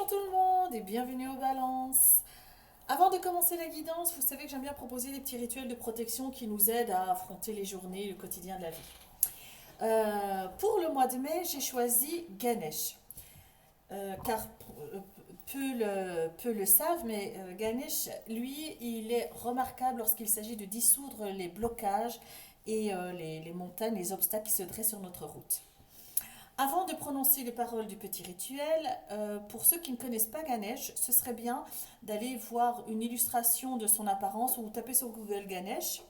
Bonjour tout le monde et bienvenue aux balances. Avant de commencer la guidance, vous savez que j'aime bien proposer des petits rituels de protection qui nous aident à affronter les journées, le quotidien de la vie. Pour le mois de mai, j'ai choisi Ganesh. Car peu le savent, mais Ganesh, lui, il est remarquable lorsqu'il s'agit de dissoudre les blocages et les montagnes, les obstacles qui se dressent sur notre route. Avant de prononcer les paroles du petit rituel, pour ceux qui ne connaissent pas Ganesh, ce serait bien d'aller voir une illustration de son apparence ou vous tapez sur Google Ganesh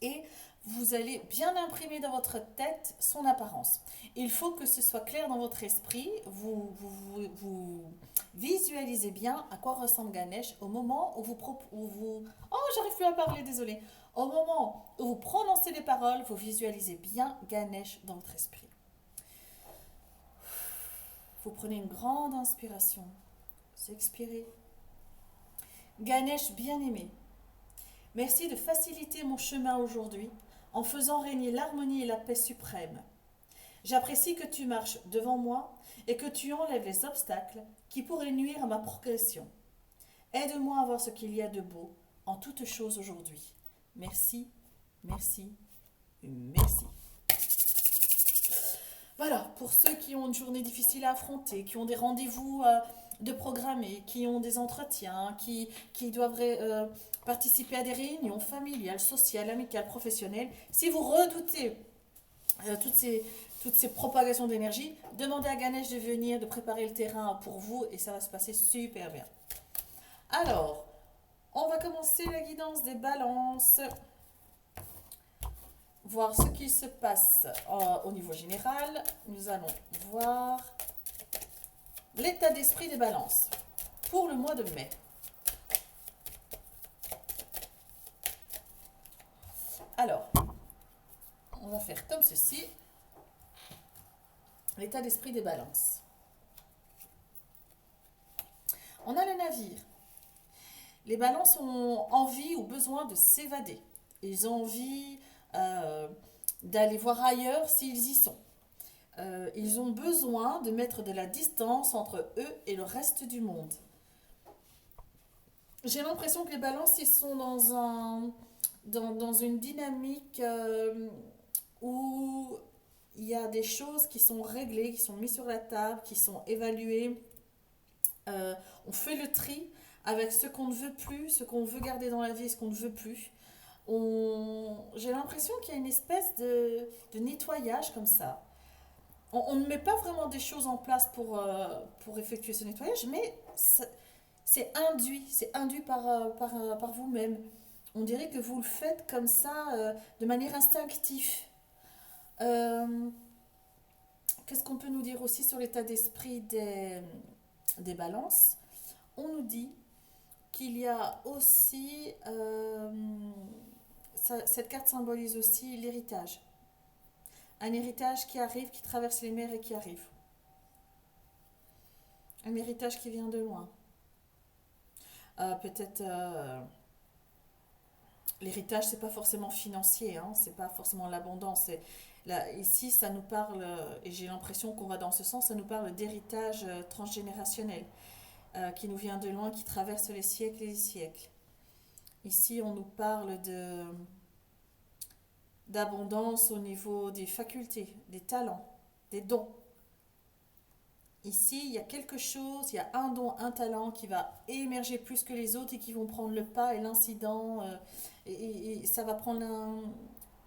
et vous allez bien imprimer dans votre tête son apparence. Il faut que ce soit clair dans votre esprit, vous visualisez bien à quoi ressemble Ganesh au moment où vous... Oh, j'arrive plus à parler, désolé. Au moment où vous prononcez les paroles, vous visualisez bien Ganesh dans votre esprit. Vous prenez une grande inspiration. Vous expirez. Ganesh bien-aimé, merci de faciliter mon chemin aujourd'hui en faisant régner l'harmonie et la paix suprême. J'apprécie que tu marches devant moi et que tu enlèves les obstacles qui pourraient nuire à ma progression. Aide-moi à voir ce qu'il y a de beau en toutes choses aujourd'hui. Merci, merci, merci. Voilà, pour ceux qui ont une journée difficile à affronter, qui ont des rendez-vous de programmer, qui ont des entretiens, qui doivent participer à des réunions familiales, sociales, amicales, professionnelles, si vous redoutez toutes ces propagations d'énergie, demandez à Ganesh de venir, de préparer le terrain pour vous et ça va se passer super bien. Alors, on va commencer la guidance des balances, voir ce qui se passe au niveau général. Nous allons voir l'état d'esprit des balances pour le mois de mai. Alors, on va faire comme ceci. L'état d'esprit des balances. On a le navire. Les balances ont envie ou besoin de s'évader. Ils ont envie d'aller voir ailleurs s'ils y sont. Ils ont besoin de mettre de la distance entre eux et le reste du monde. J'ai l'impression que les balances, ils sont dans une dynamique où il y a des choses qui sont réglées, qui sont mises sur la table, qui sont évaluées. On fait le tri avec ce qu'on ne veut plus, ce qu'on veut garder dans la vie et ce qu'on ne veut plus. J'ai l'impression qu'il y a une espèce de nettoyage comme ça. On ne met pas vraiment des choses en place pour effectuer ce nettoyage, mais c'est induit par vous-même. On dirait que vous le faites comme ça, de manière instinctive. Euh, Qu'est-ce qu'on peut nous dire aussi sur l'état d'esprit des balances? On nous dit qu'il y a aussi, cette carte symbolise aussi l'héritage. Un héritage qui arrive, qui traverse les mers et qui arrive. Un héritage qui vient de loin. Peut-être l'héritage, c'est pas forcément financier, hein, c'est pas forcément l'abondance. Là, ici, ça nous parle, et j'ai l'impression qu'on va dans ce sens, ça nous parle d'héritage transgénérationnel, qui nous vient de loin, qui traverse les siècles et les siècles. Ici, on nous parle d'abondance au niveau des facultés, des talents, des dons. Ici, il y a quelque chose, il y a un don, un talent qui va émerger plus que les autres et qui vont prendre le pas et l'incident. Et ça va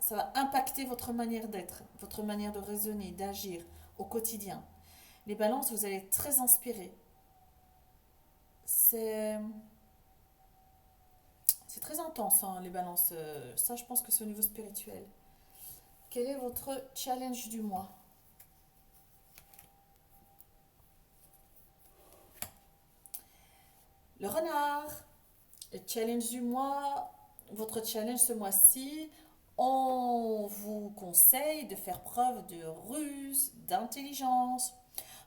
ça va impacter votre manière d'être, votre manière de raisonner, d'agir au quotidien. Les balances, vous allez être très inspirés. C'est, c'est très intense, hein, les balances. Ça, je pense que c'est au niveau spirituel. Quel est votre challenge du mois? Le renard. Le challenge du mois, votre challenge ce mois-ci, on vous conseille de faire preuve de ruse, d'intelligence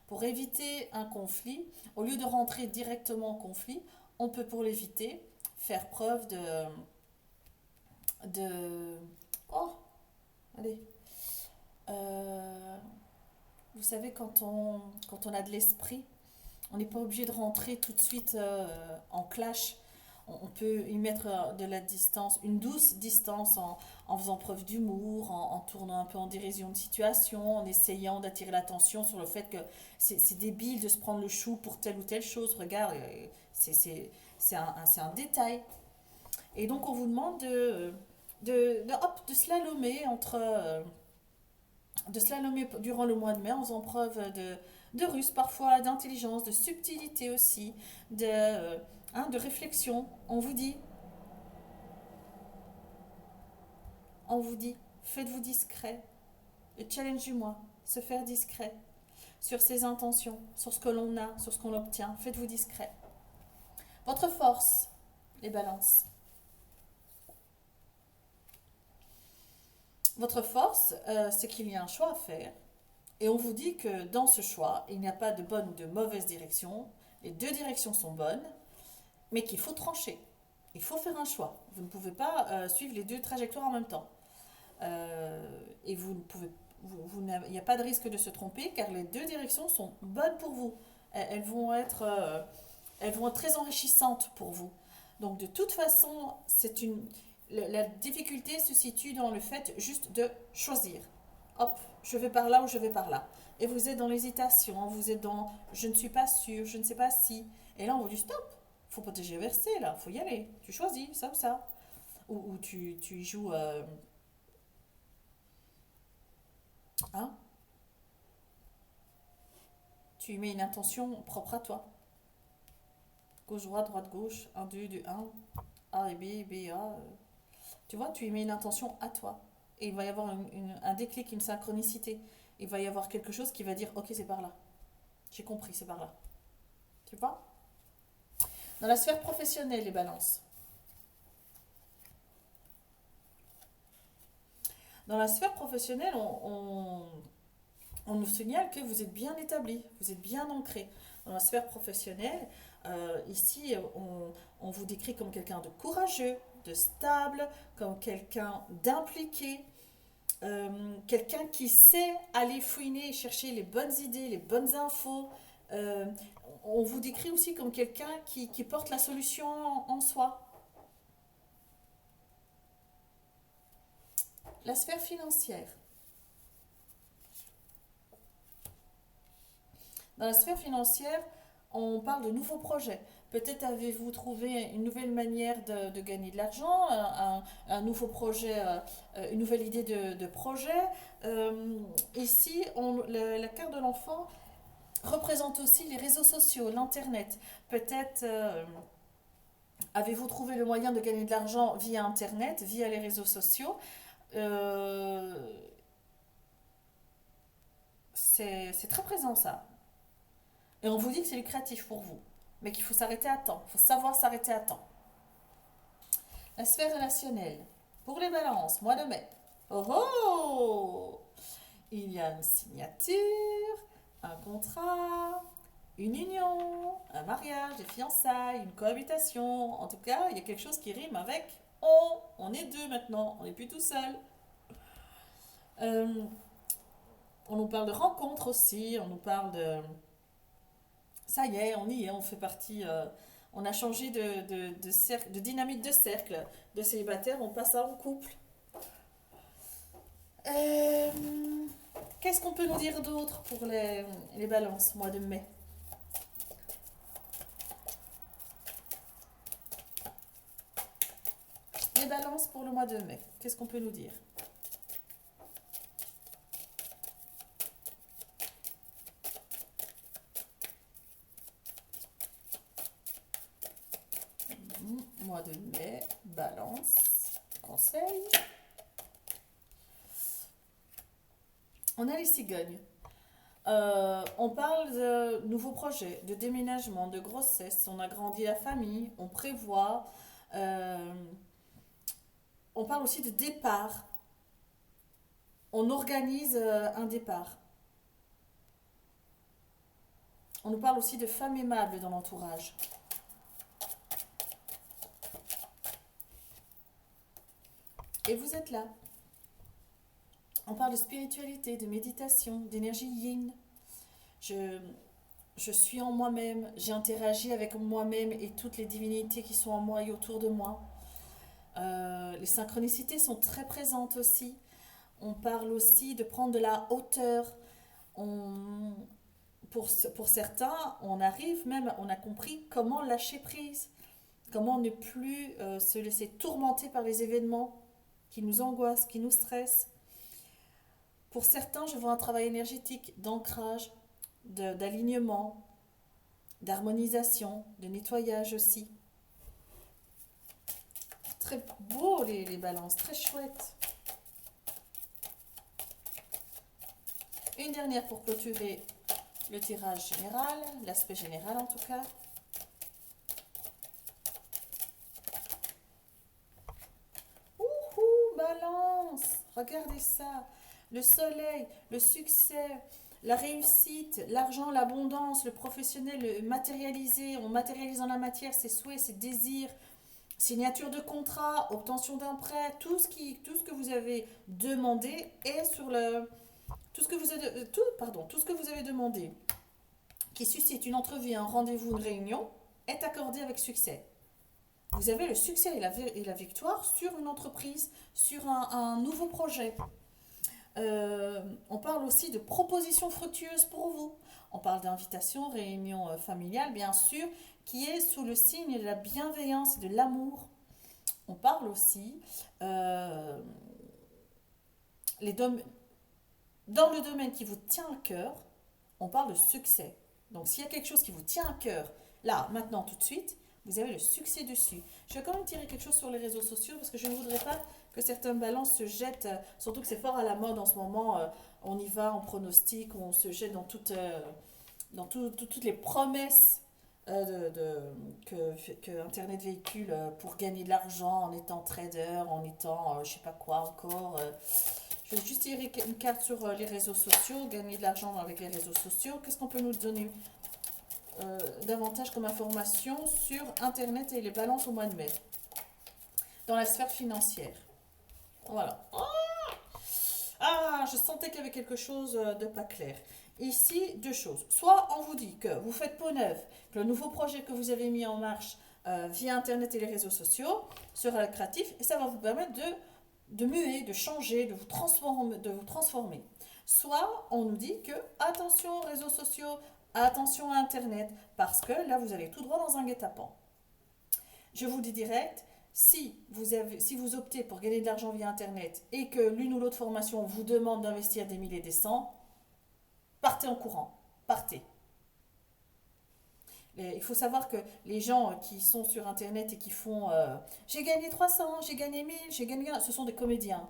pour éviter un conflit. Au lieu de rentrer directement en conflit, on peut pour l'éviter faire preuve de oh, allez. Euh, vous savez, quand on a de l'esprit, On n'est pas obligé de rentrer tout de suite en clash. On peut y mettre de la distance, une douce distance en faisant preuve d'humour, en tournant un peu en dérision de situation, en essayant d'attirer l'attention sur le fait que c'est débile de se prendre le chou pour telle ou telle chose. Regarde, c'est un détail. Et donc on vous demande de slalomer de slalomer durant le mois de mai en faisant preuve de ruse parfois, d'intelligence, de subtilité aussi, de réflexion. On vous dit, faites-vous discret. Le challenge du mois, se faire discret sur ses intentions, sur ce que l'on a, sur ce qu'on obtient. Faites-vous discret. Votre force, les balances. Votre force, c'est qu'il y a un choix à faire. Et on vous dit que dans ce choix, il n'y a pas de bonne ou de mauvaise direction. Les deux directions sont bonnes, mais qu'il faut trancher. Il faut faire un choix. Vous ne pouvez pas suivre les deux trajectoires en même temps. Et vous ne pouvez, il n'y a pas de risque de se tromper car les deux directions sont bonnes pour vous. Elles vont être très enrichissantes pour vous. Donc de toute façon, la difficulté se situe dans le fait juste de choisir. Hop, je vais par là ou je vais par là. Et vous êtes dans l'hésitation, vous êtes dans je ne suis pas sûre, je ne sais pas si. Et là, on vous dit stop, faut pas te verser là, faut y aller. Tu choisis ça ou ça. Ou tu y joues. Hein, tu y mets une intention propre à toi. Gauche-droite, droite-gauche, 1, 2, 2, 1, A et B, B, A. Tu vois, tu y mets une intention à toi. Et il va y avoir un déclic, une synchronicité. Il va y avoir quelque chose qui va dire, ok, c'est par là. J'ai compris, c'est par là. Tu vois? Dans la sphère professionnelle, les balances. Dans la sphère professionnelle, on nous signale que vous êtes bien établi, vous êtes bien ancré. Dans la sphère professionnelle, ici, on vous décrit comme quelqu'un de courageux, de stable, comme quelqu'un d'impliqué, quelqu'un qui sait aller fouiner et chercher les bonnes idées, les bonnes infos. Euh, on vous décrit aussi comme quelqu'un qui porte la solution en soi. La sphère financière. Dans la sphère financière, on parle de nouveaux projets. Peut-être avez-vous trouvé une nouvelle manière de gagner de l'argent, un nouveau projet, une nouvelle idée de projet. Ici, la carte de l'enfant représente aussi les réseaux sociaux, l'Internet. Peut-être avez-vous trouvé le moyen de gagner de l'argent via Internet, via les réseaux sociaux. Euh, c'est très présent ça. Et on vous dit que c'est lucratif pour vous, mais qu'il faut s'arrêter à temps. Il faut savoir s'arrêter à temps. La sphère relationnelle. Pour les balances, mois de mai. Oh oh! Il y a une signature, un contrat, une union, un mariage, des fiançailles, une cohabitation. En tout cas, il y a quelque chose qui rime avec on. On est deux maintenant, on n'est plus tout seul. Euh, on nous parle de rencontres aussi, on nous parle de ça y est, on y est, on fait partie. On a changé de dynamique de cercle. De célibataire, on passe à en couple. Euh, Qu'est-ce qu'on peut nous dire d'autre pour les balances, mois de mai? Les balances pour le mois de mai, qu'est-ce qu'on peut nous dire? Mois de mai, balance, conseil. On a les cigognes. On parle de nouveaux projets, de déménagement, de grossesse. On agrandit la famille, on prévoit. euh, on parle aussi de départ. On organise un départ. On nous parle aussi de femmes aimables dans l'entourage. Et vous êtes là. On parle de spiritualité, de méditation, d'énergie yin. Je, je suis en moi-même, j'ai interagi avec moi-même et toutes les divinités qui sont en moi et autour de moi. Les synchronicités sont très présentes aussi. On parle aussi de prendre de la hauteur. On, pour certains, on arrive même, on a compris comment lâcher prise, comment ne plus se laisser tourmenter par les événements qui nous angoissent, qui nous stressent. Pour certains, je vois un travail énergétique d'ancrage, d'alignement, d'harmonisation, de nettoyage aussi. Très beau les balances, très chouette. Une dernière pour clôturer le tirage général, l'aspect général en tout cas. Ouhou, balance, regardez ça. Le soleil, le succès, la réussite, l'argent, l'abondance, le professionnel, le matérialisé. On matérialise dans la matière ses souhaits, ses désirs, signature de contrat, obtention d'un prêt, tout ce que vous avez demandé est sur le... tout ce que vous avez demandé qui suscite une entrevue, un rendez-vous, une réunion, est accordé avec succès. Vous avez le succès et la victoire sur une entreprise, sur un nouveau projet. On parle aussi de propositions fructueuses pour vous. On parle d'invitation, réunion familiale, bien sûr, qui est sous le signe de la bienveillance et de l'amour. On parle aussi les dans le domaine qui vous tient à cœur, on parle de succès. Donc s'il y a quelque chose qui vous tient à cœur, là, maintenant, tout de suite, vous avez le succès dessus. Je vais quand même tirer quelque chose sur les réseaux sociaux parce que je ne voudrais pas que certaines balances se jettent, surtout que c'est fort à la mode en ce moment, on y va, on pronostique, on se jette toutes les promesses que Internet véhicule pour gagner de l'argent en étant trader, en étant je sais pas quoi encore. Je vais juste tirer une carte sur les réseaux sociaux, gagner de l'argent avec les réseaux sociaux. Qu'est-ce qu'on peut nous donner davantage comme information sur Internet et les balances au mois de mai dans la sphère financière? Voilà. Ah, je sentais qu'il y avait quelque chose de pas clair. Ici, deux choses. Soit on vous dit que vous faites peau neuve, que le nouveau projet que vous avez mis en marche via Internet et les réseaux sociaux sera lucratif et ça va vous permettre de muer, de changer, de vous transformer. Soit on nous dit que attention aux réseaux sociaux, attention à Internet, parce que là vous allez tout droit dans un guet-apens. Je vous le dis direct, si vous optez pour gagner de l'argent via Internet et que l'une ou l'autre formation vous demande d'investir des milliers et des cents, partez en courant, partez. Il faut savoir que les gens qui sont sur Internet et qui font j'ai gagné 300, j'ai gagné 1000, j'ai gagné... Ce sont des comédiens.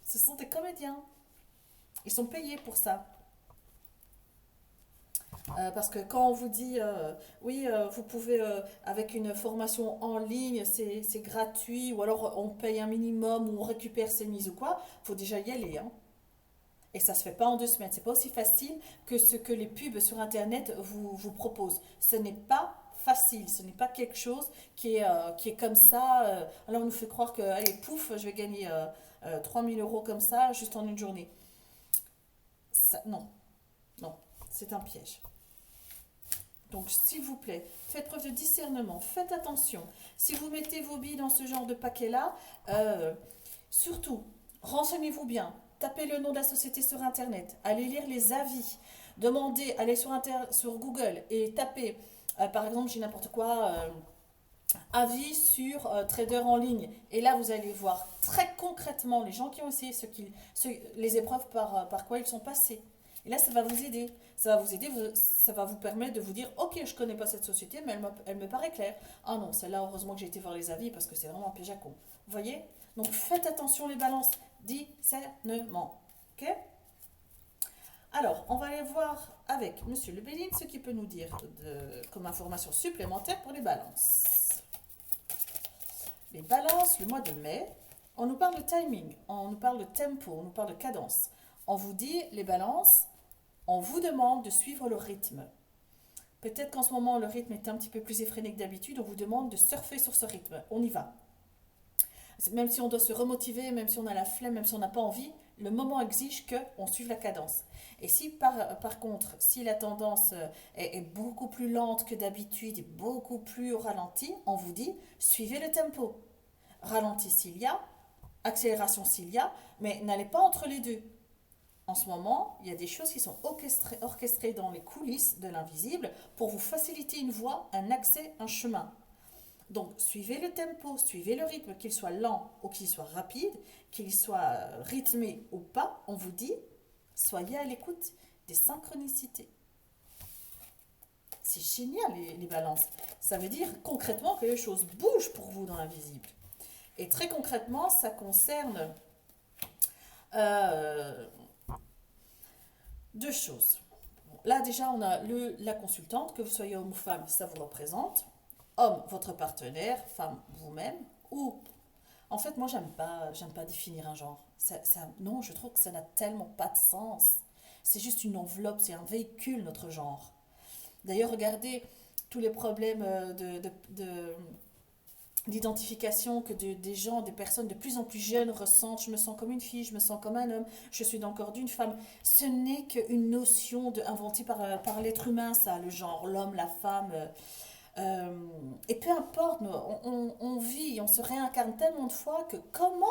Ce sont des comédiens. Ils sont payés pour ça. Parce que quand on vous dit oui, vous pouvez avec une formation en ligne, c'est gratuit, ou alors on paye un minimum, ou on récupère ses mises ou quoi, il faut déjà y aller. Hein. Et ça ne se fait pas en 2 semaines. C'est pas aussi facile que ce que les pubs sur Internet vous proposent. Ce n'est pas facile. Ce n'est pas quelque chose qui est comme ça. Alors on nous fait croire que, allez, pouf, je vais gagner 3000 euros comme ça, juste en une journée. Ça, non, non, c'est un piège. Donc, s'il vous plaît, faites preuve de discernement, faites attention. Si vous mettez vos billes dans ce genre de paquet-là, surtout, renseignez-vous bien. Tapez le nom de la société sur Internet. Allez lire les avis. Demandez, allez sur Google et tapez, par exemple, j'ai n'importe quoi, avis sur trader en ligne. Et là, vous allez voir très concrètement les gens qui ont essayé les épreuves par quoi ils sont passés. Et là, ça va vous aider. Ça va vous aider, ça va vous permettre de vous dire, ok, je connais pas cette société, mais elle me paraît claire. Ah non, celle-là, heureusement que j'ai été voir les avis parce que c'est vraiment un piège à con. Vous voyez? Donc faites attention les balances. Discernement. Ok? Alors, on va aller voir avec Monsieur Le Béline ce qu'il peut nous dire comme information supplémentaire pour les balances. Les balances, le mois de mai, on nous parle de timing, on nous parle de tempo, on nous parle de cadence. On vous dit, les balances, on vous demande de suivre le rythme. Peut-être qu'en ce moment, le rythme est un petit peu plus effréné que d'habitude, on vous demande de surfer sur ce rythme. On y va. Même si on doit se remotiver, même si on a la flemme, même si on n'a pas envie, Le moment exige qu'on suive la cadence. Et si par contre, si la tendance est beaucoup plus lente que d'habitude et beaucoup plus au ralenti, on vous dit suivez le tempo. Ralenti s'il y a, accélération s'il y a, mais n'allez pas entre les deux. En ce moment, il y a des choses qui sont orchestrées dans les coulisses de l'invisible pour vous faciliter une voie, un accès, un chemin. Donc, suivez le tempo, suivez le rythme, qu'il soit lent ou qu'il soit rapide, qu'il soit rythmé ou pas, on vous dit, soyez à l'écoute des synchronicités. C'est génial les balances. Ça veut dire concrètement que les choses bougent pour vous dans l'invisible. Et très concrètement, ça concerne deux choses. Là déjà, on a la consultante, que vous soyez homme ou femme, ça vous représente. Homme, votre partenaire, femme, vous-même. Ou, en fait, moi, j'aime pas définir un genre. Non, je trouve que ça n'a tellement pas de sens. C'est juste une enveloppe, c'est un véhicule, notre genre. D'ailleurs, regardez tous les problèmes d'identification que des gens, des personnes de plus en plus jeunes ressentent. Je me sens comme une fille, je me sens comme un homme, je suis dans le corps d'une femme. Ce n'est qu'une notion inventée par l'être humain, ça, le genre, l'homme, la femme. Et peu importe, on vit, on se réincarne tellement de fois que comment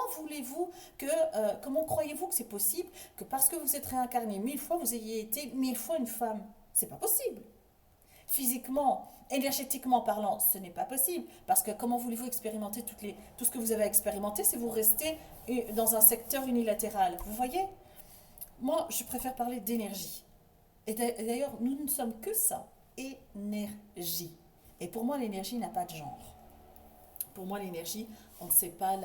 croyez-vous que c'est possible que parce que vous êtes réincarné 1000 fois, vous ayez été 1000 fois une femme? C'est pas possible. Physiquement, énergétiquement parlant, ce n'est pas possible. Parce que comment voulez-vous expérimenter tout ce que vous avez expérimenté si vous restez dans un secteur unilatéral? Vous voyez? Moi, je préfère parler d'énergie. Et d'ailleurs, nous ne sommes que ça, énergie. Et pour moi, l'énergie n'a pas de genre. Pour moi, l'énergie, on ne sait pas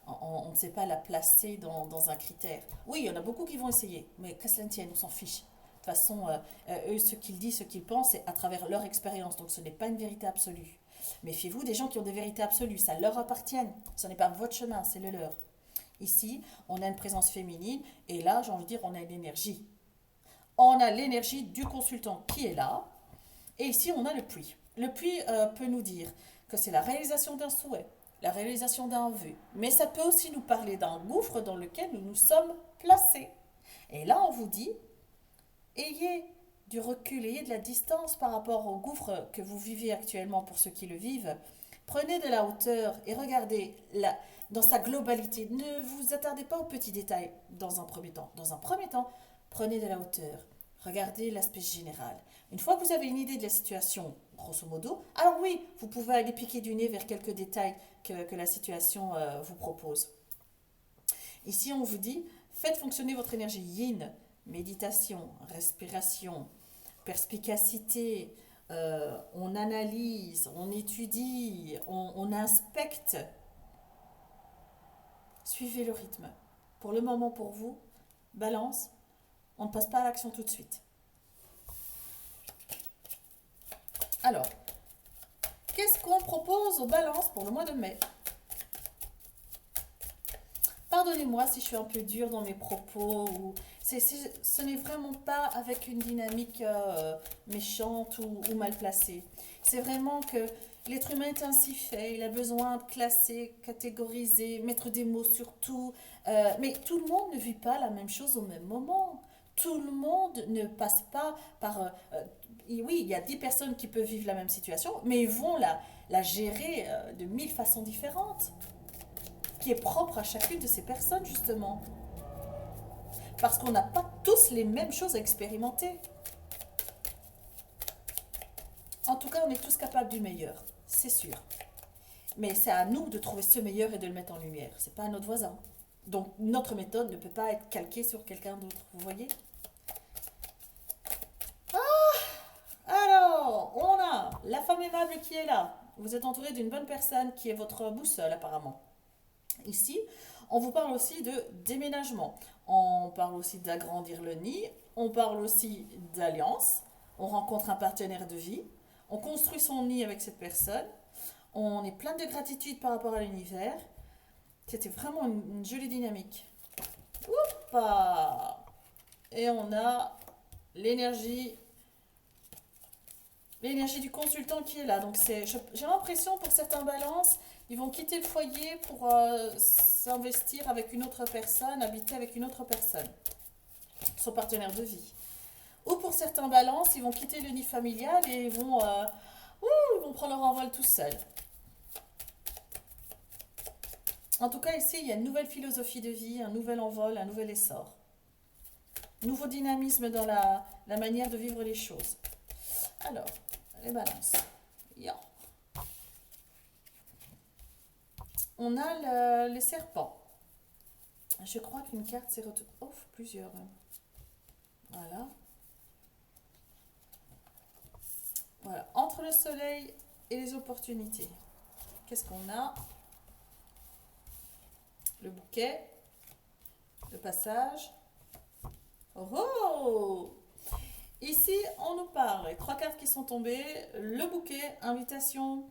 on ne sait pas la placer dans un critère. Oui, il y en a beaucoup qui vont essayer, mais qu'à cela ne tienne, on s'en fiche. De toute façon, eux, ce qu'ils disent, ce qu'ils pensent, c'est à travers leur expérience. Donc, ce n'est pas une vérité absolue. Méfiez-vous des gens qui ont des vérités absolues. Ça leur appartient. Ce n'est pas votre chemin, c'est le leur. Ici, on a une présence féminine. Et là, j'ai envie de dire, on a une énergie. On a l'énergie du consultant qui est là. Et ici, on a le puits. Le puits peut nous dire que c'est la réalisation d'un souhait, la réalisation d'un vœu. Mais ça peut aussi nous parler d'un gouffre dans lequel nous nous sommes placés. Et là, on vous dit, ayez du recul, ayez de la distance par rapport au gouffre que vous vivez actuellement pour ceux qui le vivent. Prenez de la hauteur et regardez dans sa globalité. Ne vous attardez pas aux petits détails dans un premier temps. Dans un premier temps, prenez de la hauteur. Regardez l'aspect général. Une fois que vous avez une idée de la situation, grosso modo, alors oui, vous pouvez aller piquer du nez vers quelques détails que la situation vous propose. Ici, on vous dit, faites fonctionner votre énergie yin, méditation, respiration, perspicacité, on analyse, on étudie, on inspecte. Suivez le rythme. Pour le moment, pour vous, balance, on ne passe pas à l'action tout de suite. Alors, qu'est-ce qu'on propose aux balances pour le mois de mai? Pardonnez-moi si je suis un peu dure dans mes propos. Ce n'est vraiment pas avec une dynamique méchante ou mal placée. C'est vraiment que l'être humain est ainsi fait. Il a besoin de classer, catégoriser, mettre des mots sur tout. Mais tout le monde ne vit pas la même chose au même moment. Tout le monde ne passe pas par... oui, il y a 10 personnes qui peuvent vivre la même situation, mais ils vont la gérer de 1000 façons différentes, qui est propre à chacune de ces personnes, justement. Parce qu'on n'a pas tous les mêmes choses à expérimenter. En tout cas, on est tous capables du meilleur, c'est sûr. Mais c'est à nous de trouver ce meilleur et de le mettre en lumière. C'est pas à notre voisin. Donc, notre méthode ne peut pas être calquée sur quelqu'un d'autre, vous voyez? Alors, on a la femme aimable qui est là. Vous êtes entouré d'une bonne personne qui est votre boussole, apparemment. Ici, on vous parle aussi de déménagement. On parle aussi d'agrandir le nid. On parle aussi d'alliance. On rencontre un partenaire de vie. On construit son nid avec cette personne. On est plein de gratitude par rapport à l'univers. C'était vraiment une jolie dynamique. Oupa! Et on a l'énergie l'énergie du consultant qui est là. Donc j'ai l'impression pour certains balances, ils vont quitter le foyer pour s'investir avec une autre personne, habiter avec une autre personne, son partenaire de vie. Ou pour certains balances, ils vont quitter le nid familial et ils vont prendre leur envol tout seuls. En tout cas, ici, il y a une nouvelle philosophie de vie, un nouvel envol, un nouvel essor. Nouveau dynamisme dans la manière de vivre les choses. Alors, les balances. Yeah. On a les serpents. Je crois qu'une carte s'est retrouvée. Oh, plusieurs même. Voilà. Voilà. Entre le soleil et les opportunités. Qu'est-ce qu'on a? Le bouquet. Le passage. Oh! Ici, on nous parle. 3 cartes qui sont tombées. Le bouquet, invitation,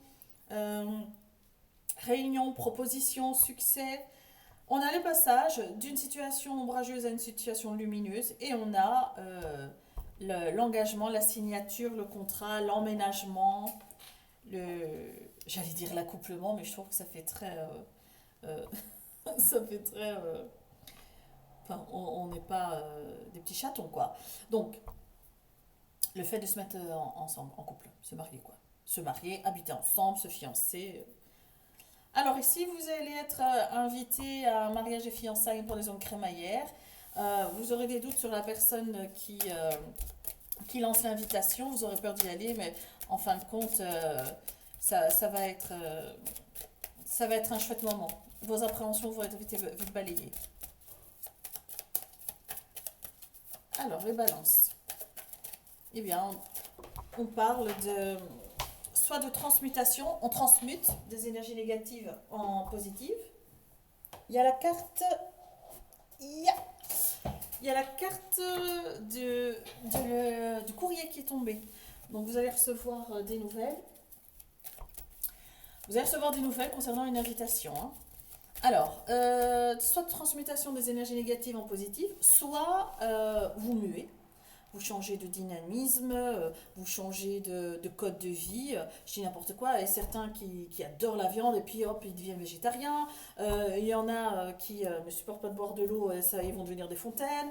réunion, proposition, succès. On a le passage d'une situation ombrageuse à une situation lumineuse et on a l'engagement, la signature, le contrat, l'emménagement, j'allais dire l'accouplement, mais je trouve que ça fait très... ça fait très... enfin, on n'est pas des petits chatons, quoi. Donc, le fait de se mettre ensemble, en couple, se marier, quoi. Se marier, habiter ensemble, se fiancer... Alors ici, vous allez être invité à un mariage et fiançailles pour les zones crémaillères. Vous aurez des doutes sur la personne qui lance l'invitation. Vous aurez peur d'y aller, mais en fin de compte, ça va être un chouette moment. Vos appréhensions vont être vite balayées. Alors, les balances. Eh bien, on parle soit de transmutation, on transmute des énergies négatives en positives. Il y a la carte... Il y a la carte du courrier qui est tombé. Donc vous allez recevoir des nouvelles. Vous allez recevoir des nouvelles concernant une invitation. Hein. Alors, soit transmutation des énergies négatives en positives, soit vous muez. Vous changez de dynamisme, vous changez de code de vie, je dis n'importe quoi. Il y a certains qui adorent la viande et puis hop, ils deviennent végétariens. Il y en a qui ne supportent pas de boire de l'eau, et ça, ils vont devenir des fontaines.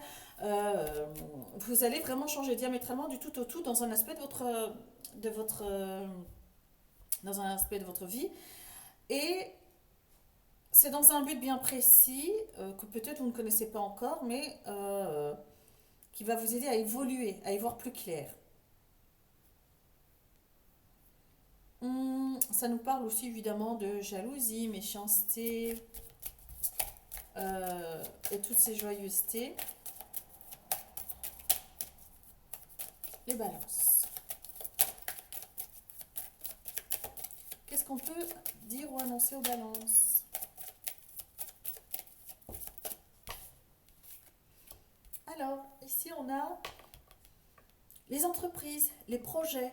Vous allez vraiment changer diamétralement du tout au tout dans un aspect dans un aspect de votre vie. Et c'est dans un but bien précis, que peut-être vous ne connaissez pas encore, mais qui va vous aider à évoluer, à y voir plus clair. Ça nous parle aussi évidemment de jalousie, méchanceté et toutes ces joyeusetés. Les balances. Qu'est-ce qu'on peut dire ou annoncer aux balances? Alors, ici on a les entreprises, les projets,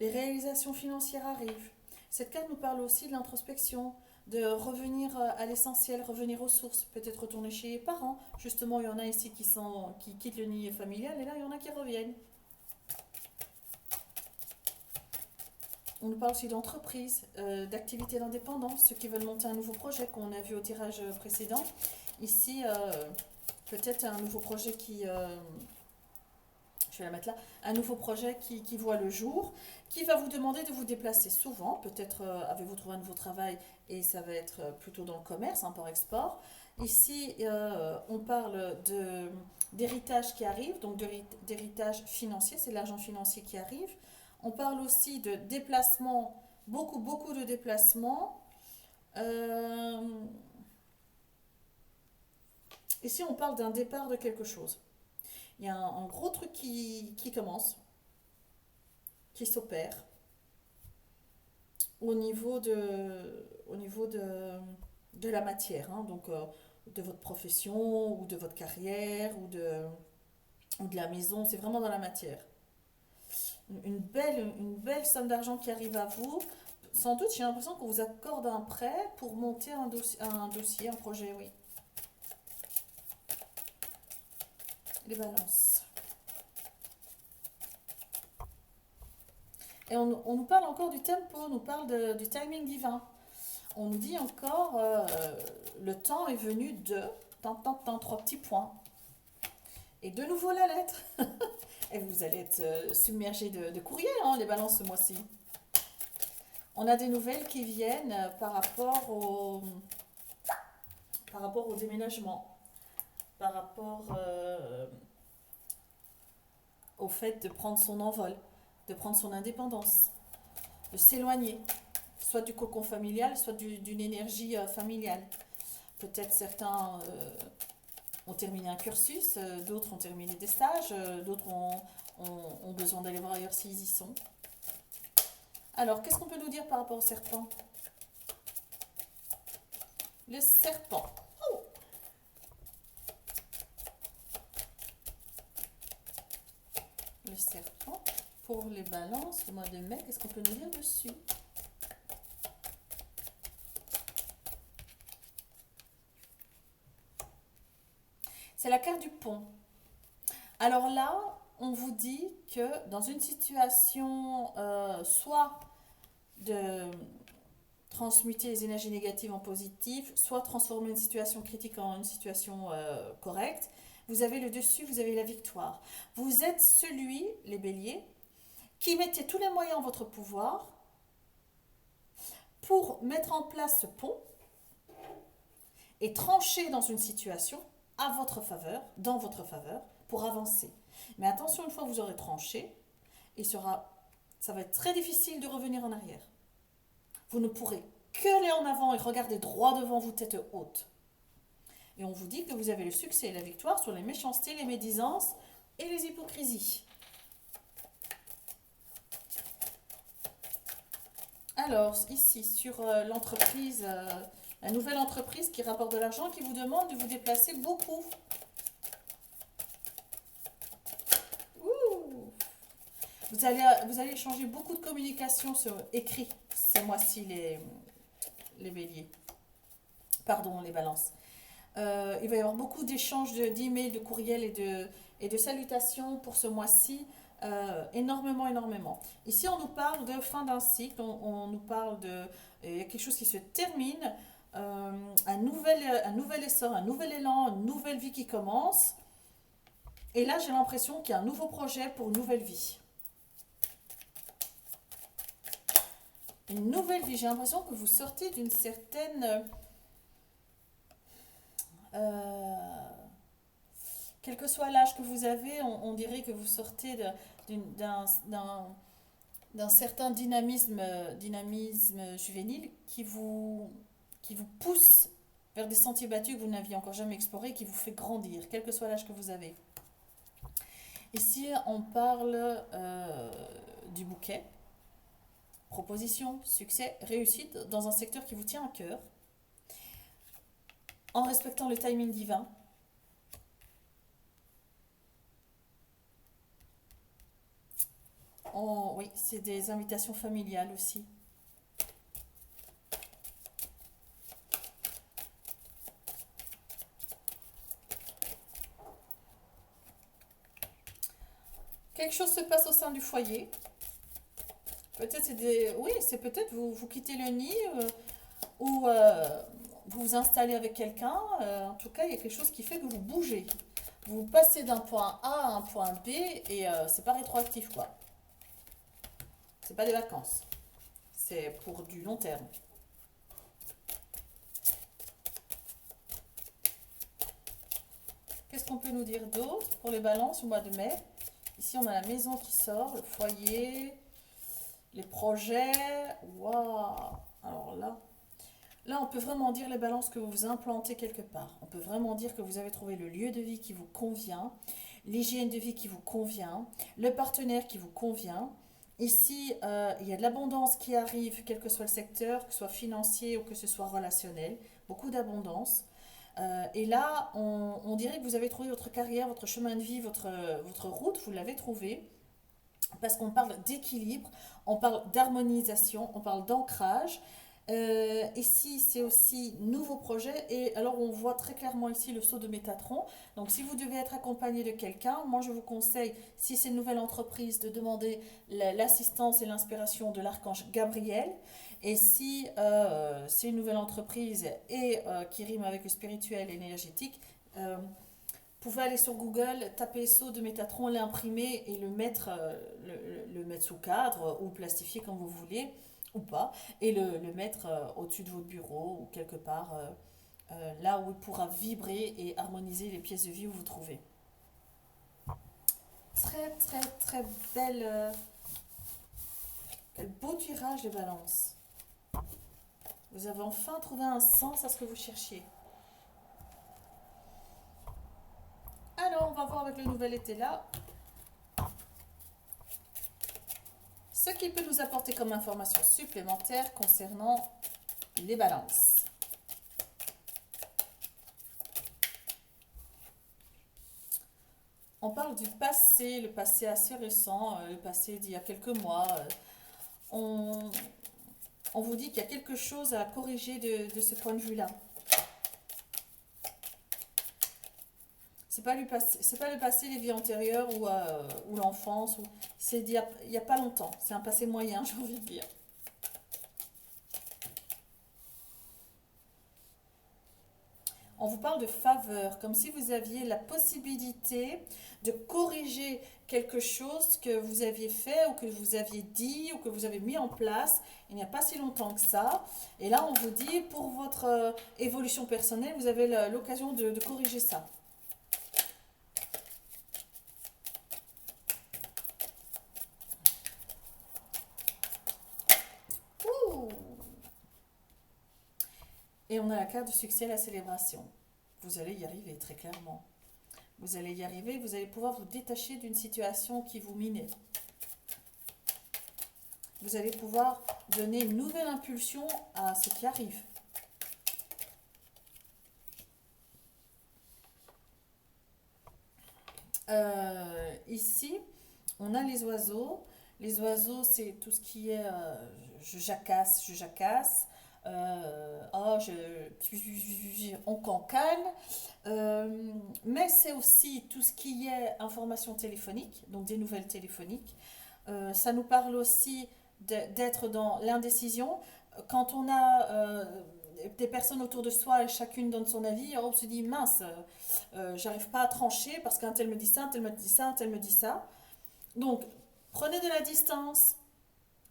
les réalisations financières arrivent. Cette carte nous parle aussi de l'introspection, de revenir à l'essentiel, revenir aux sources, peut-être retourner chez les parents. Justement, il y en a ici qui quittent le nid familial et là, il y en a qui reviennent. On nous parle aussi d'entreprise, d'activités d'indépendance, ceux qui veulent monter un nouveau projet qu'on a vu au tirage précédent. Ici, peut-être un nouveau projet je vais la mettre là, un nouveau projet qui voit le jour, qui va vous demander de vous déplacer souvent. Peut-être avez-vous trouvé un nouveau travail et ça va être plutôt dans le commerce, import-export. Ici, on parle d'héritage qui arrive, donc d'héritage financier, c'est l'argent financier qui arrive. On parle aussi de déplacement, beaucoup de déplacements. Ici, on parle d'un départ de quelque chose. Il y a un gros truc qui commence, qui s'opère au niveau de la matière, hein, donc de votre profession ou de votre carrière ou de la maison, c'est vraiment dans la matière. Une belle somme d'argent qui arrive à vous. Sans doute, j'ai l'impression qu'on vous accorde un prêt pour monter un dossier, un projet, oui. Les balances. Et on nous parle encore du tempo, on nous parle du timing divin. On nous dit encore, le temps est venu de, tant, trois petits points. Et de nouveau la lettre. Et vous allez être submergé de courrier, hein, les balances ce mois-ci. On a des nouvelles qui viennent par rapport au déménagement, par rapport au fait de prendre son envol, de prendre son indépendance, de s'éloigner, soit du cocon familial, soit d'une énergie familiale. Peut-être certains ont terminé un cursus, d'autres ont terminé des stages, d'autres ont besoin d'aller voir ailleurs s'ils y sont. Alors, qu'est-ce qu'on peut nous dire par rapport au serpent? Le serpent. Oh. Le serpent, pour les balances, le mois de mai, qu'est-ce qu'on peut nous dire dessus? C'est la carte du pont. Alors là, on vous dit que dans une situation soit de transmuter les énergies négatives en positives, soit transformer une situation critique en une situation correcte, vous avez le dessus, vous avez la victoire. Vous êtes celui, les béliers, qui mettez tous les moyens en votre pouvoir pour mettre en place ce pont et trancher dans une situation à votre faveur, dans votre faveur, pour avancer. Mais attention, une fois que vous aurez tranché, ça va être très difficile de revenir en arrière. Vous ne pourrez que aller en avant et regarder droit devant vous, tête haute. Et on vous dit que vous avez le succès et la victoire sur les méchancetés, les médisances et les hypocrisies. Alors, ici, sur l'entreprise, la nouvelle entreprise qui rapporte de l'argent, qui vous demande de vous déplacer beaucoup. Ouh. Vous allez échanger beaucoup de communication sur écrit ce mois-ci, les béliers. Pardon, les balances. Il va y avoir beaucoup d'échanges d'emails, de courriels et de salutations pour ce mois-ci. Énormément. Ici, on nous parle de fin d'un cycle, on nous parle il y a quelque chose qui se termine, un nouvel essor, un nouvel élan, une nouvelle vie qui commence. Et là, j'ai l'impression qu'il y a un nouveau projet pour une nouvelle vie. Une nouvelle vie. J'ai l'impression que vous sortez d'une certaine... quel que soit l'âge que vous avez, on dirait que vous sortez d'un certain dynamisme juvénile qui vous pousse vers des sentiers battus que vous n'aviez encore jamais explorés, qui vous fait grandir, quel que soit l'âge que vous avez. Ici, on parle du bouquet. Proposition, succès, réussite dans un secteur qui vous tient à cœur, en respectant le timing divin. Oui, c'est des invitations familiales aussi. Quelque chose se passe au sein du foyer. Peut-être c'est peut-être vous quittez le nid ou vous vous installez avec quelqu'un. En tout cas, il y a quelque chose qui fait que vous bougez. Vous passez d'un point A à un point B et c'est pas rétroactif, quoi. C'est pas des vacances. C'est pour du long terme. Qu'est-ce qu'on peut nous dire d'autre pour les balances au mois de mai? Ici, on a la maison qui sort, le foyer, les projets. Waouh! Alors là, on peut vraiment dire les balances que vous vous implantez quelque part. On peut vraiment dire que vous avez trouvé le lieu de vie qui vous convient, l'hygiène de vie qui vous convient, le partenaire qui vous convient. Ici, il y a de l'abondance qui arrive, quel que soit le secteur, que ce soit financier ou que ce soit relationnel. Beaucoup d'abondance. Et là, on dirait que vous avez trouvé votre carrière, votre chemin de vie, votre route, vous l'avez trouvé. Parce qu'on parle d'équilibre, on parle d'harmonisation, on parle d'ancrage. Ici, c'est aussi nouveau projet. Et alors, on voit très clairement ici le saut de Métatron. Donc, si vous devez être accompagné de quelqu'un, moi, je vous conseille, si c'est une nouvelle entreprise, de demander l'assistance et l'inspiration de l'archange Gabriel. Et si c'est une nouvelle entreprise et qui rime avec le spirituel et énergétique, vous pouvez aller sur Google, taper saut de Métatron, l'imprimer et le mettre, le mettre sous cadre ou plastifier comme vous voulez ou pas, et le mettre au-dessus de votre bureau ou quelque part là où il pourra vibrer et harmoniser les pièces de vie où vous vous trouvez. Très très très belle, quel beau tirage de balance. Vous avez enfin trouvé un sens à ce que vous cherchiez. Alors, on va voir avec le nouvel été là ce qu'il peut nous apporter comme information supplémentaire concernant les balances. On parle du passé, le passé assez récent, le passé d'il y a quelques mois. On, on vous dit qu'il y a quelque chose à corriger de ce point de vue-là. C'est pas le passé, les vies antérieures ou l'enfance. C'est il y a pas longtemps. C'est un passé moyen, j'ai envie de dire. On vous parle de faveur, comme si vous aviez la possibilité de corriger quelque chose que vous aviez fait ou que vous aviez dit ou que vous avez mis en place il n'y a pas si longtemps que ça. Et là, on vous dit, pour votre évolution personnelle, vous avez l'occasion de corriger ça. Ouh. Et on a la carte du succès, la célébration. Vous allez y arriver très clairement. Vous allez y arriver, vous allez pouvoir vous détacher d'une situation qui vous minait. Vous allez pouvoir donner une nouvelle impulsion à ce qui arrive. Ici, on a les oiseaux. Les oiseaux, c'est tout ce qui est je jacasse, je jacasse. Oh, on cancane. Mais c'est aussi tout ce qui est information téléphonique, donc des nouvelles téléphoniques. Ça nous parle aussi d'être dans l'indécision. Quand on a des personnes autour de soi et chacune donne son avis, on se dit mince, j'arrive pas à trancher parce qu'un tel me dit ça, un tel me dit ça, un tel me dit ça. Donc, prenez de la distance,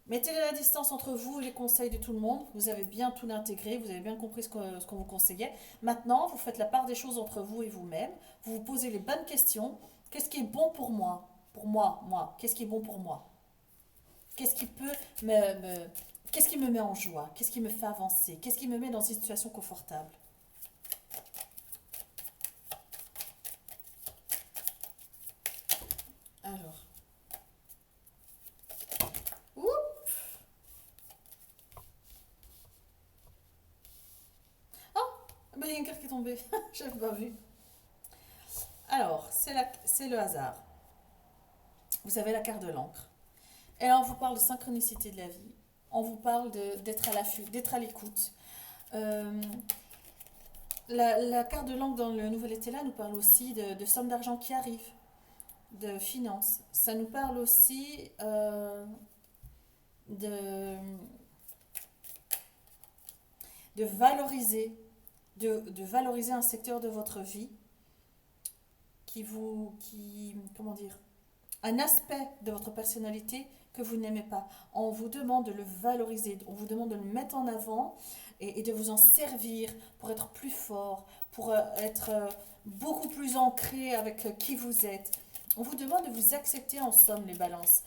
mettez de la distance entre vous et les conseils de tout le monde. Vous avez bien tout intégré, vous avez bien compris ce qu'on vous conseillait. Maintenant, vous faites la part des choses entre vous et vous-même. Vous vous posez les bonnes questions. Qu'est-ce qui est bon pour moi? Pour moi. Qu'est-ce qui est bon pour moi? Qu'est-ce qui peut qu'est-ce qui me met en joie? Qu'est-ce qui me fait avancer? Qu'est-ce qui me met dans une situation confortable? Alors. Ouh. Oh, il y a une carte qui est tombée. J'avais pas vu. Alors, c'est le hasard. Vous avez la carte de l'encre. Et là, on vous parle de synchronicité de la vie. On vous parle d'être à l'affût, d'être à l'écoute. Euh, la carte de l'encre dans le nouvel été là nous parle aussi de sommes d'argent qui arrivent, de finances. Ça nous parle aussi de, de valoriser, de valoriser un secteur de votre vie comment dire, un aspect de votre personnalité que vous n'aimez pas. On vous demande de le valoriser, on vous demande de le mettre en avant et de vous en servir pour être plus fort, pour être beaucoup plus ancré avec qui vous êtes. On vous demande de vous accepter en somme les balances.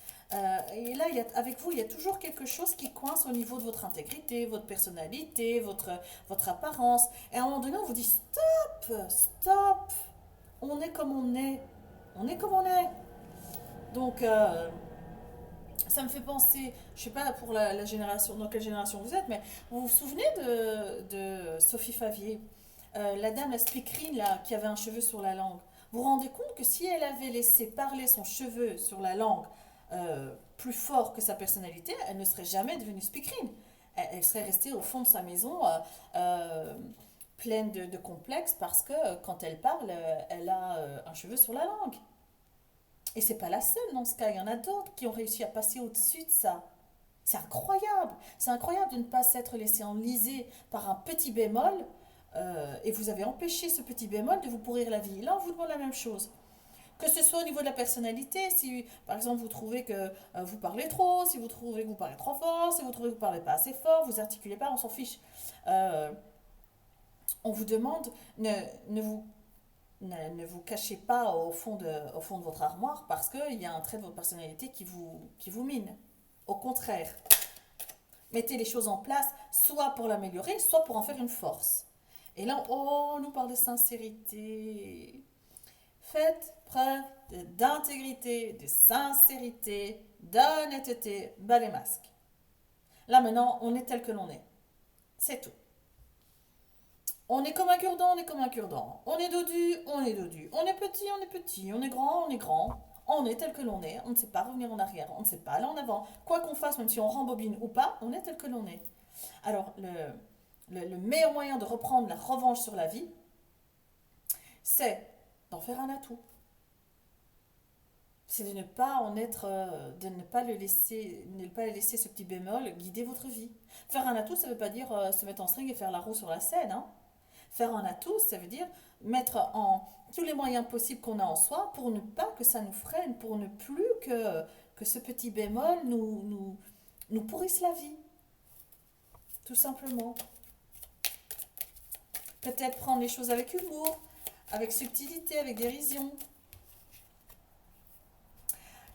Et là, avec vous, il y a toujours quelque chose qui coince au niveau de votre intégrité, votre personnalité, votre apparence. Et à un moment donné, on vous dit stop, stop, on est comme on est. On est comme on est. Donc, ça me fait penser, je sais pas pour la génération, dans quelle génération vous êtes, mais vous vous souvenez de Sophie Favier, la dame, la speakerine là, qui avait un cheveu sur la langue. Vous vous rendez compte que si elle avait laissé parler son cheveu sur la langue plus fort que sa personnalité, elle ne serait jamais devenue speakerine. elle serait restée au fond de sa maison euh, pleine de complexes parce que quand elle parle, elle a un cheveu sur la langue. Et c'est pas la seule dans ce cas, il y en a d'autres qui ont réussi à passer au-dessus de ça. C'est incroyable. C'est incroyable de ne pas s'être laissé enliser par un petit bémol et vous avez empêché ce petit bémol de vous pourrir la vie. Là, on vous demande la même chose. Que ce soit au niveau de la personnalité, si par exemple vous trouvez que vous parlez trop, si vous trouvez que vous parlez trop fort, si vous trouvez que vous parlez pas assez fort, vous articulez pas, on s'en fiche. Euh, on vous demande, ne, ne vous, ne vous cachez pas au fond de votre armoire parce qu'il y a un trait de votre personnalité qui vous mine. Au contraire, mettez les choses en place, soit pour l'améliorer, soit pour en faire une force. Et là, oh, on nous parle de sincérité. Faites preuve d'intégrité, de sincérité, d'honnêteté. Bas les masques. Là maintenant, on est tel que l'on est. C'est tout. On est comme un cure-dent, on est comme un cure-dent. On est dodu, on est dodu. On est petit, on est petit. On est grand, on est grand. On est tel que l'on est. On ne sait pas revenir en arrière. On ne sait pas aller en avant. Quoi qu'on fasse, même si on rembobine ou pas, on est tel que l'on est. Alors, le meilleur moyen de reprendre la revanche sur la vie, c'est d'en faire un atout. C'est de ne pas en être, de ne pas le laisser, ne pas laisser ce petit bémol guider votre vie. Faire un atout, ça ne veut pas dire se mettre en string et faire la roue sur la scène, hein. Faire un atout, ça veut dire mettre en tous les moyens possibles qu'on a en soi pour ne pas que ça nous freine, pour ne plus que ce petit bémol nous pourrisse la vie, tout simplement. Peut-être prendre les choses avec humour, avec subtilité, avec dérision.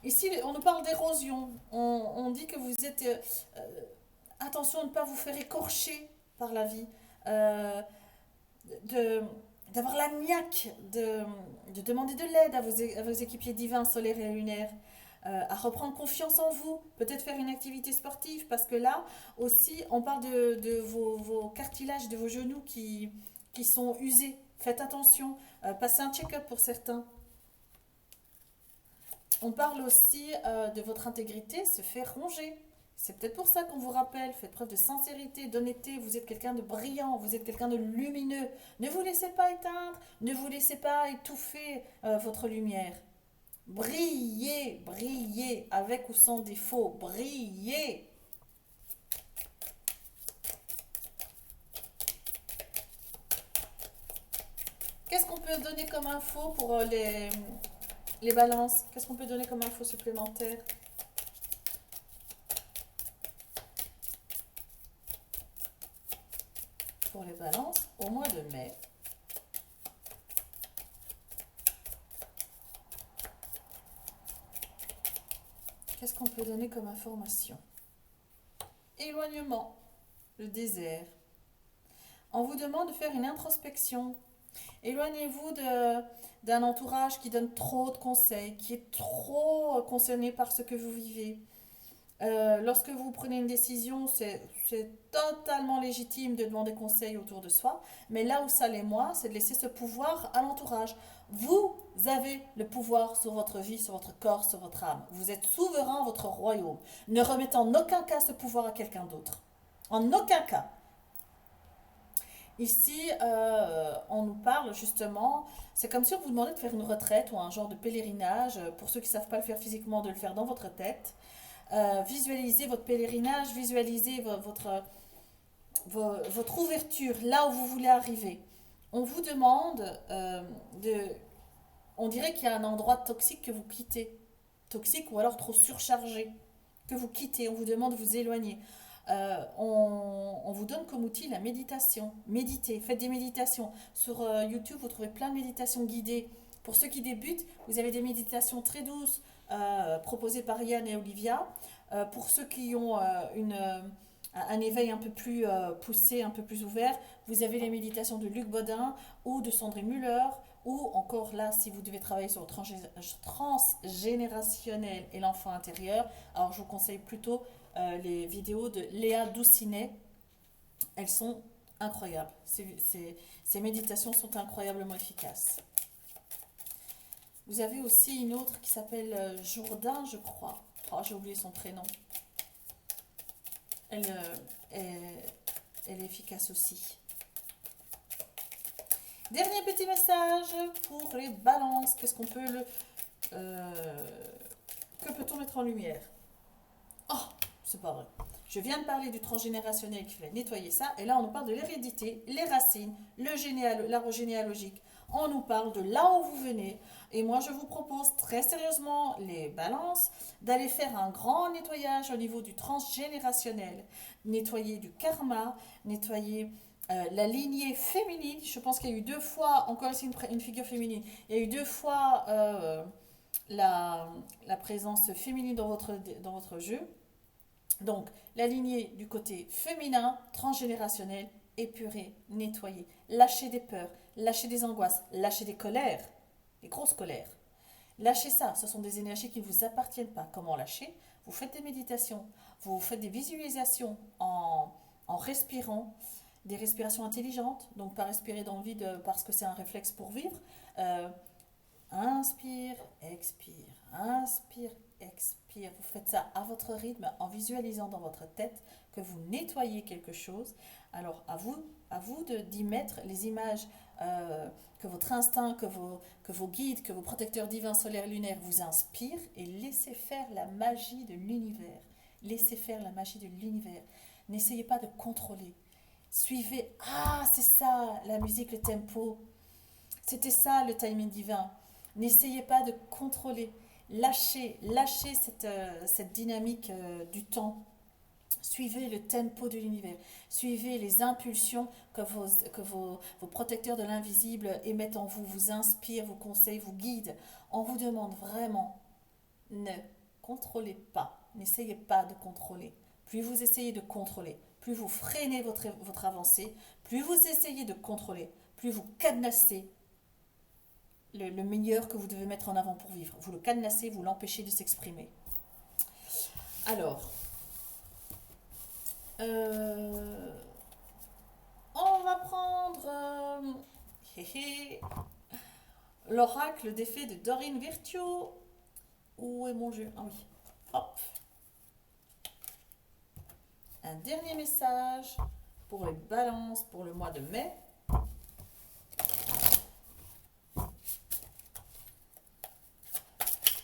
Ici, on nous parle d'érosion. On dit que vous êtes... attention à ne pas vous faire écorcher par la vie. Euh, de, D'avoir la niaque, de demander de l'aide à vos équipiers divins, solaires et lunaires. À reprendre confiance en vous, peut-être faire une activité sportive, parce que là aussi, on parle de vos cartilages, de vos genoux qui sont usés. Faites attention, passez un check-up pour certains. On parle aussi de votre intégrité se faire ronger. C'est peut-être pour ça qu'on vous rappelle, faites preuve de sincérité, d'honnêteté, vous êtes quelqu'un de brillant, vous êtes quelqu'un de lumineux. Ne vous laissez pas éteindre, ne vous laissez pas étouffer votre lumière. Brillez, brillez, avec ou sans défaut, brillez. Qu'est-ce qu'on peut donner comme info pour les balances? Qu'est-ce qu'on peut donner comme info supplémentaire? Pour les balances, au mois de mai. Qu'est-ce qu'on peut donner comme information? Éloignement, le désert. On vous demande de faire une introspection. Éloignez-vous d'un entourage qui donne trop de conseils, qui est trop concerné par ce que vous vivez. Lorsque vous prenez une décision, c'est totalement légitime de demander conseil autour de soi. Mais là où ça l'est moins, c'est de laisser ce pouvoir à l'entourage. Vous avez le pouvoir sur votre vie, sur votre corps, sur votre âme. Vous êtes souverain en votre royaume. Ne remettez en aucun cas ce pouvoir à quelqu'un d'autre. En aucun cas. Ici, on nous parle justement, c'est comme si on vous demandait de faire une retraite ou un genre de pèlerinage, pour ceux qui ne savent pas le faire physiquement, de le faire dans votre tête. Visualisez votre pèlerinage, visualisez votre ouverture, là où vous voulez arriver. On vous demande on dirait qu'il y a un endroit toxique que vous quittez, toxique ou alors trop surchargé, que vous quittez, on vous demande de vous éloigner. On vous donne comme outil la méditation. Méditez, faites des méditations. Sur YouTube, vous trouvez plein de méditations guidées. Pour ceux qui débutent, vous avez des méditations très douces proposées par Yann et Olivia. Pour ceux qui ont un éveil un peu plus poussé, un peu plus ouvert, vous avez les méditations de Luc Bodin ou de Sandrine Muller, ou encore là, si vous devez travailler sur le transgénérationnel et l'enfant intérieur, alors je vous conseille plutôt les vidéos de Léa Doucinet. Elles sont incroyables. Ces méditations sont incroyablement efficaces. Vous avez aussi une autre qui s'appelle Jourdain, je crois. Oh, j'ai oublié son prénom. Elle efficace aussi. Dernier petit message pour les balances. Qu'est-ce qu'on peut que peut-on mettre en lumière? Oh, c'est pas vrai. Je viens de parler du transgénérationnel qui fait nettoyer ça. Et là, on nous parle de l'hérédité, les racines, l'arbre généalogique. On nous parle de là où vous venez. Et moi, je vous propose très sérieusement, les balances, d'aller faire un grand nettoyage au niveau du transgénérationnel. Nettoyer du karma, nettoyer la lignée féminine. Je pense qu'il y a eu 2 fois, encore ici une figure féminine, il y a eu 2 fois la présence féminine dans votre jeu. Donc, la lignée du côté féminin, transgénérationnel, épurer, nettoyer, lâcher des peurs, lâcher des angoisses, lâcher des colères, des grosses colères. Lâchez ça, ce sont des énergies qui ne vous appartiennent pas. Comment lâcher? Vous faites des méditations, vous faites des visualisations en respirant, des respirations intelligentes, donc pas respirer dans le vide parce que c'est un réflexe pour vivre. Inspire, expire, inspire, expire. Vous faites ça à votre rythme en visualisant dans votre tête que vous nettoyez quelque chose. Alors à vous d'y mettre les images que votre instinct, que vos guides, que vos protecteurs divins solaires lunaires vous inspirent et laissez faire la magie de l'univers. Laissez faire la magie de l'univers. N'essayez pas de contrôler. Suivez, c'est ça la musique, le tempo. C'était ça le timing divin. N'essayez pas de contrôler. Lâchez cette dynamique du temps. Suivez le tempo de l'univers. Suivez les impulsions que vos protecteurs de l'invisible émettent en vous, vous inspirent, vous conseillent, vous guident. On vous demande vraiment, ne contrôlez pas. N'essayez pas de contrôler. Plus vous essayez de contrôler, plus vous freinez votre avancée, plus vous essayez de contrôler, plus vous cadenassez le meilleur que vous devez mettre en avant pour vivre. Vous le cadenassez, vous l'empêchez de s'exprimer. Alors, on va prendre l'oracle des fées de Dorine Virtue. Où est mon jeu? Ah oui, hop. Un dernier message pour les balances pour le mois de mai.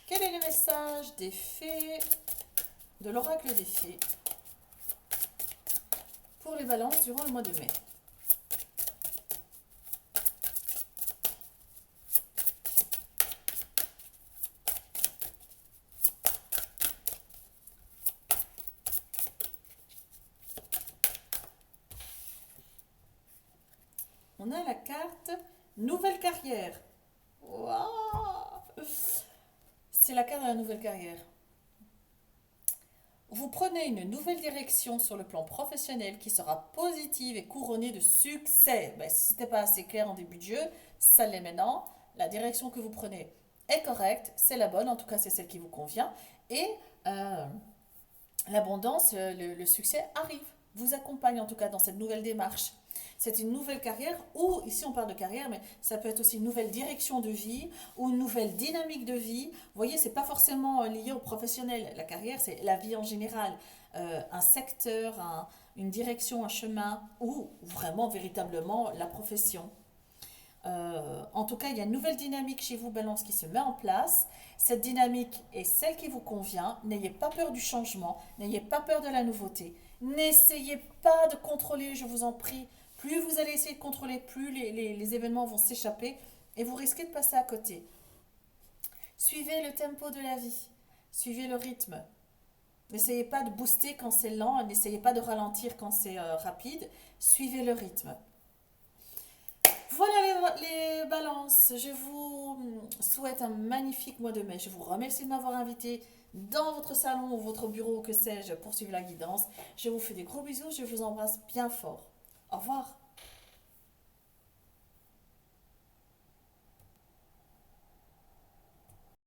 Quel est le message des fées, de l'oracle des fées, pour les balances durant le mois de mai? On a la carte Nouvelle carrière. Wow, c'est la carte de la nouvelle carrière. Vous prenez une nouvelle direction sur le plan professionnel qui sera positive et couronnée de succès. Si ce n'était pas assez clair en début de jeu, ça l'est maintenant. La direction que vous prenez est correcte, c'est la bonne, en tout cas c'est celle qui vous convient. Et l'abondance, le succès arrive, vous accompagne en tout cas dans cette nouvelle démarche. C'est une nouvelle carrière, ou ici on parle de carrière, mais ça peut être aussi une nouvelle direction de vie ou une nouvelle dynamique de vie. Vous voyez, c'est pas forcément lié au professionnel. La carrière, c'est la vie en général, un secteur, une direction, un chemin, ou vraiment, véritablement, la profession. En tout cas, il y a une nouvelle dynamique chez vous, Balance, qui se met en place. Cette dynamique est celle qui vous convient. N'ayez pas peur du changement, n'ayez pas peur de la nouveauté. N'essayez pas de contrôler, je vous en prie. Plus vous allez essayer de contrôler, plus les événements vont s'échapper et vous risquez de passer à côté. Suivez le tempo de la vie, suivez le rythme. N'essayez pas de booster quand c'est lent, n'essayez pas de ralentir quand c'est rapide. Suivez le rythme. Voilà les balances. Je vous souhaite un magnifique mois de mai. Je vous remercie de m'avoir invité dans votre salon ou votre bureau, que sais-je, pour suivre la guidance. Je vous fais des gros bisous. Je vous embrasse bien fort. Au revoir.